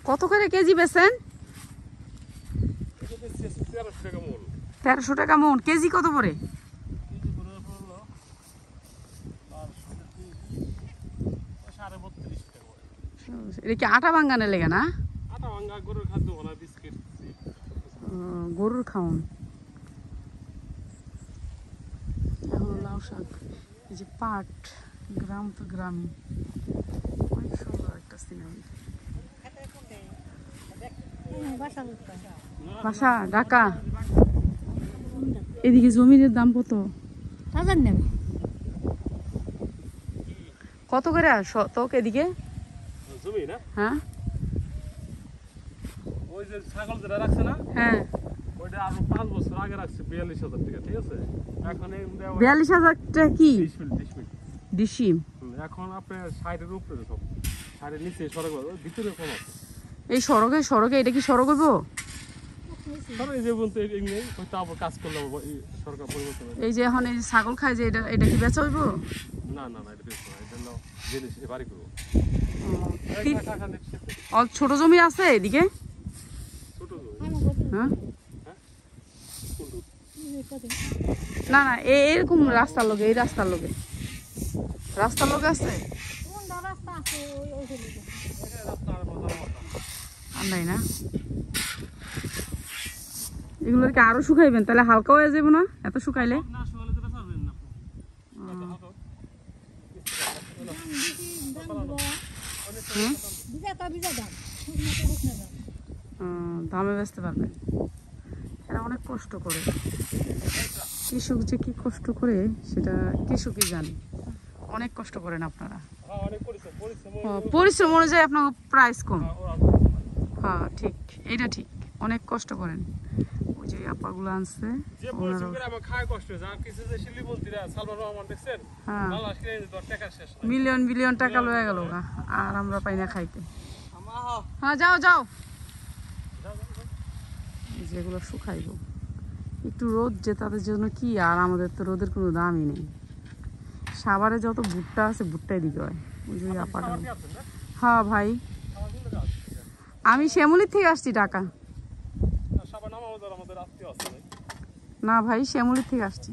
কত করে কেজি বেচেন? 1300 টাকা মন। কেজি কত করে? এটা কি আটা ভাঙ্গানের লেগে না? গরুর খাওন। এখন লাউ শাক, এই যে পাট, গ্রাম তো গ্রামই, অনেক সুন্দর একটা সিনারি। বাসা ঢাকা। এদিকে জমির দাম কত? কত করে শতক এদিকে? জমি না? হ্যাঁ, ওই যে ছাগল যেটা রাখছে না, হ্যাঁ, ওইটা আরো 5 বছর আগে রাখছে 42,000 টাকা, ঠিক আছে? এখন 42,000 টাকা কি ডিসিম? এখন আপনার 60 এর উপরে, সব 60 এর নিচে সড়ক, ভিতরে কম আছে। এই সড়কে এটা কি সড়ক হইব? কাজ করলাম সরকার পরিবর্তন। এই যে এখন এই ছাগল খায় যে এটা কি বেচা হইব? না না না, এটা বেচবো না, এটা হলো জিনিস বাড়ি করবো। ছোট জমি আছে এদিকে? হ্যাঁ, না না, এরকম রাস্তার লোকে, এই রাস্তার লোকে আছে নাই না? এগুলো কি আরো শুকাইবেন? তাহলে হালকা হয়ে যাবো না এত শুকাইলে? দামে বেচতে পারবেন। এরা অনেক কষ্ট করে, কৃষক যে কি কষ্ট করে সেটা কৃষকই জানে। অনেক কষ্ট করেন আপনারা, পরিশ্রম অনুযায়ী আপনার প্রাইস কম। হ্যাঁ ঠিক, এটা ঠিক, অনেক কষ্ট করেন। ওই যে আপাগুলো আনছে, মিলিয়ন বিলিয়ন টাকা লয়ে গেল আর আমরা পাই না খাইতে। হ্যাঁ যাও যাও, যেগুলো শুকাইব একটু রোদ যে তাদের জন্য কি, আর আমাদের তো রোদের কোনো দামই নেই। সাভারে যত ভুট্টা আছে ভুট্টাই দিকে হয়। ওই যে আপাটা। হ্যাঁ ভাই, আমি শ্যামলীর থেকে আসছি ঢাকা। না ভাই, শ্যামলীর থেকে আসছি।